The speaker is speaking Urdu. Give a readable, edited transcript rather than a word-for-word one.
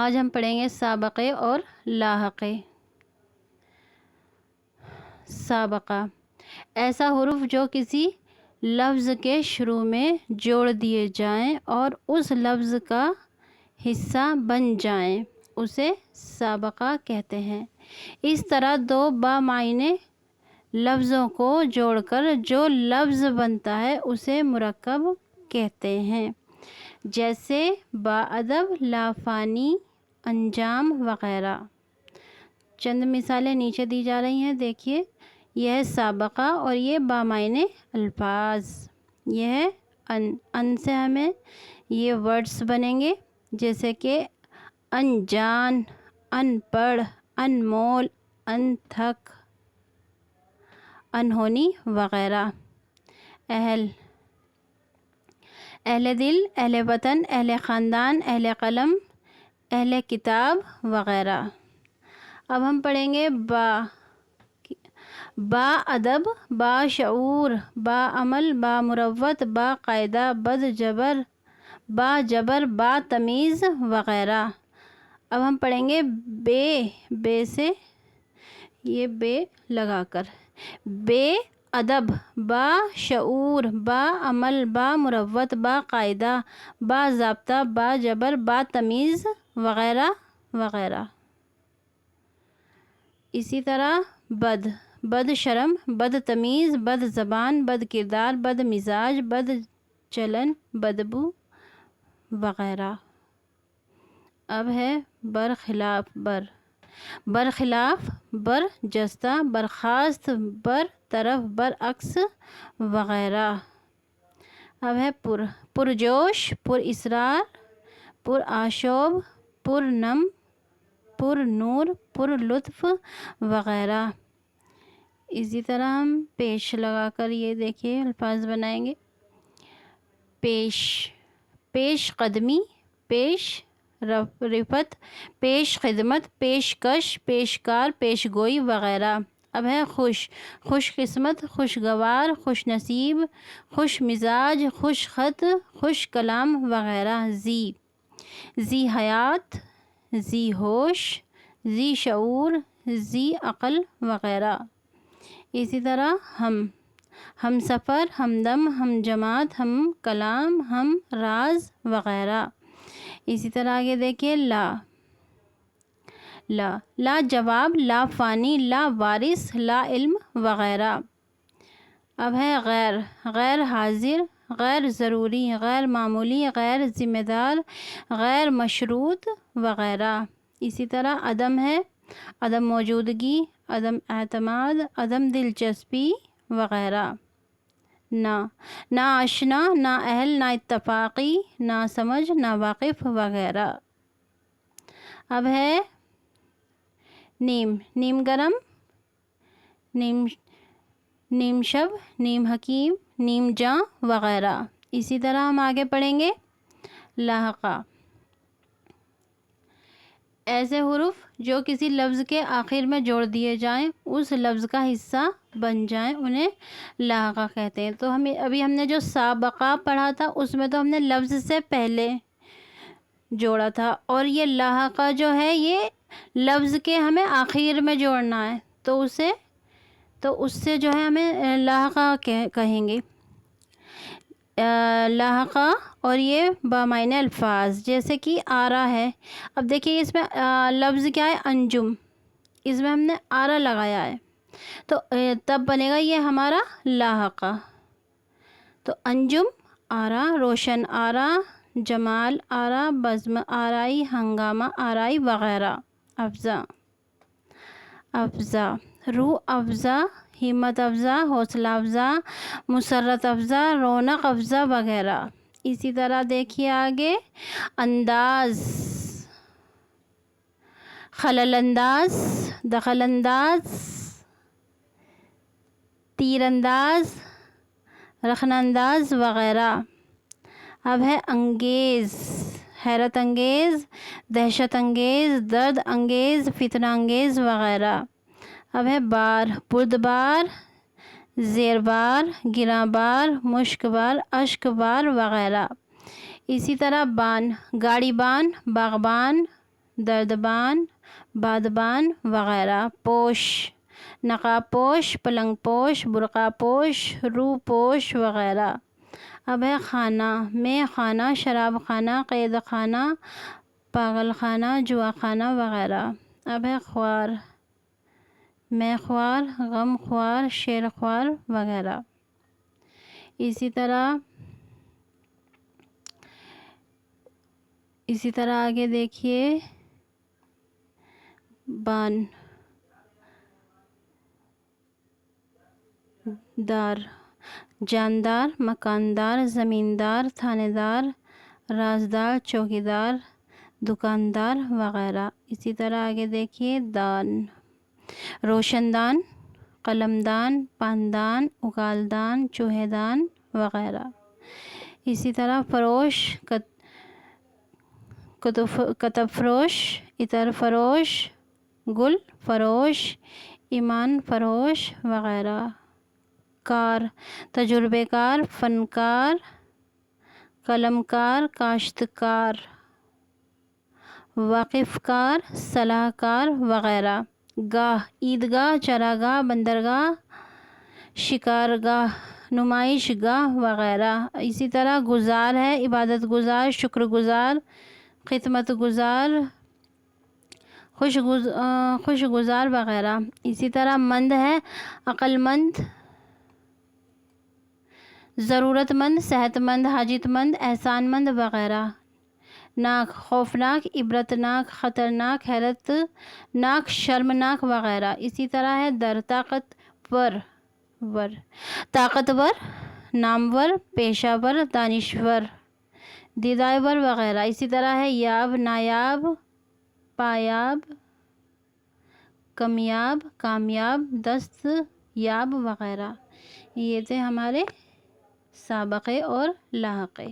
آج ہم پڑھیں گے سابقے اور لاحقے۔ سابقہ ایسا حرف جو کسی لفظ کے شروع میں جوڑ دیے جائیں اور اس لفظ کا حصہ بن جائیں، اسے سابقہ کہتے ہیں۔ اس طرح دو بامعنی لفظوں کو جوڑ کر جو لفظ بنتا ہے اسے مرکب کہتے ہیں، جیسے باادب، لافانی، انجام وغیرہ۔ چند مثالیں نیچے دی جا رہی ہیں، دیکھیے۔ یہ ہے سابقہ اور یہ بامعنی الفاظ۔ یہ ہے ان سے ہمیں یہ ورڈز بنیں گے، جیسے کہ انجان، ان پڑھ، انمول، انتھک، انہونی وغیرہ۔ اہل دل، اہل وطن، اہل خاندان، اہل قلم، اہل کتاب وغیرہ۔ اب ہم پڑھیں گے با ادب، با شعور، با عمل، با مروت، با قاعدہ، با جبر، با تمیز وغیرہ۔ اب ہم پڑھیں گے بے سے یہ بے لگا کر۔ بے ادب، با شعور، با عمل، با مروت، با قاعدہ، با ضابطہ، با جبر، با تمیز وغیرہ وغیرہ۔ اسی طرح بد شرم، بد تمیز، بد زبان، بد کردار، بد مزاج، بد چلن، بدبو وغیرہ۔ اب ہے برخلاف، برجستہ، برخاست، برطرف، برعکس وغیرہ۔ اب ہے پرجوش، پر اسرار، پر آشوب، پرنم، پر نور، پر لطف وغیرہ۔ اسی طرح ہم پیش لگا کر یہ دیکھیے الفاظ بنائیں گے۔ پیش قدمی، پیش رفت، پیش خدمت، پیشکش، پیشکار، پیش گوئی وغیرہ۔ اب ہے خوش قسمت، خوشگوار، خوش نصیب، خوش مزاج، خوش خط، خوش کلام وغیرہ۔ ذی حیات، ذی ہوش، ذی شعور، ذی عقل وغیرہ۔ اسی طرح ہم سفر، ہمدم، ہم جماعت، ہم کلام، ہم راز وغیرہ۔ اسی طرح آگے دیکھیے لا جواب، لا فانی، لا وارث، لا علم وغیرہ۔ اب ہے غیر حاضر، غیر ضروری، غیر معمولی، غیر ذمہ دار، غیر مشروط وغیرہ۔ اسی طرح عدم ہے عدم موجودگی، عدم اعتماد، عدم دلچسپی وغیرہ۔ نا آشنا، نا اہل، نا اتفاقی، نا سمجھ، نا واقف وغیرہ۔ اب ہے نیم گرم، نیم شب، نیم حکیم، نیم جاں وغیرہ۔ اسی طرح ہم آگے پڑھیں گے لاحقہ۔ ایسے حروف جو کسی لفظ کے آخر میں جوڑ دیے جائیں، اس لفظ کا حصہ بن جائیں، انہیں لاحقہ کہتے ہیں۔ تو ابھی ہم نے جو سابقہ پڑھا تھا اس میں تو ہم نے لفظ سے پہلے جوڑا تھا، اور یہ لاحقہ جو ہے یہ لفظ کے ہمیں آخر میں جوڑنا ہے، تو اس سے جو ہے ہمیں لاحقہ کہیں گے۔ لاحقہ اور یہ بامعنی الفاظ، جیسے کہ آرا ہے۔ اب دیکھیے اس میں لفظ کیا ہے؟ انجم، اس میں ہم نے آرا لگایا ہے، تو تب بنے گا یہ ہمارا لاحقہ۔ تو انجم آرا، روشن آرا، جمال آرا، بزم آرائی، ہنگامہ آرائی وغیرہ۔ افزا، روح افزا، ہمت افزا، حوصلہ افزا، مسرت افزا، رونق افزا وغیرہ۔ اسی طرح دیکھیے آگے انداز، خلل انداز، دخل انداز، تیر انداز، رخن انداز وغیرہ۔ اب ہے انگیز، حیرت انگیز، دہشت انگیز، درد انگیز، فتنہ انگیز وغیرہ۔ اب ہے بار، بردبار، زیر بار، گراں بار، مشک بار، اشک بار وغیرہ۔ اسی طرح بان، گاڑی بان، باغبان، دردبان، بادبان وغیرہ۔ پوش، نقاب پوش، پلنگ پوش، برقع پوش، روح پوش وغیرہ۔ اب ہے خانہ، مے خانہ، شراب خانہ، قید خانہ، پاگل خانہ، جوا خانہ وغیرہ۔ اب ہے خوار، مے خوار، غم خوار، شیر خوار وغیرہ۔ اسی طرح آگے دیکھیے بان، دار، جاندار، مکاندار، زمیندار، تھانے دار، رازدار، چوکیدار، دکاندار وغیرہ۔ اسی طرح آگے دیکھیے دان، روشن دان، قلم دان، پاندان، اگالدان، چوہے دان وغیرہ۔ اسی طرح فروش، کتب فروش، عطر فروش، گل فروش، ایمان فروش وغیرہ۔ کار، تجربے کار، فنکار، قلم کار، کاشتکار، واقف کار، صلاح کار وغیرہ۔ گاہ، عیدگاہ، چراگاہ، بندرگاہ، شکارگاہ، نمائش گاہ وغیرہ۔ اسی طرح گزار ہے، عبادت گزار، شکر گزار، خدمت گزار، خوش گزار وغیرہ۔ اسی طرح مند ہے، عقل مند، ضرورت مند، صحت مند، حاجت مند، احسان مند وغیرہ۔ ناک، خوفناک، عبرت ناک، خطرناک، حیرت ناک، شرمناک وغیرہ۔ اسی طرح ہے در، طاقتور، نامور، پیشہ ور، دانشور، دیدہ ور وغیرہ۔ اسی طرح ہے یاب، نایاب، پایاب، کمیاب، کامیاب، دستیاب وغیرہ۔ یہ تھے ہمارے سابقے اور لاحقے۔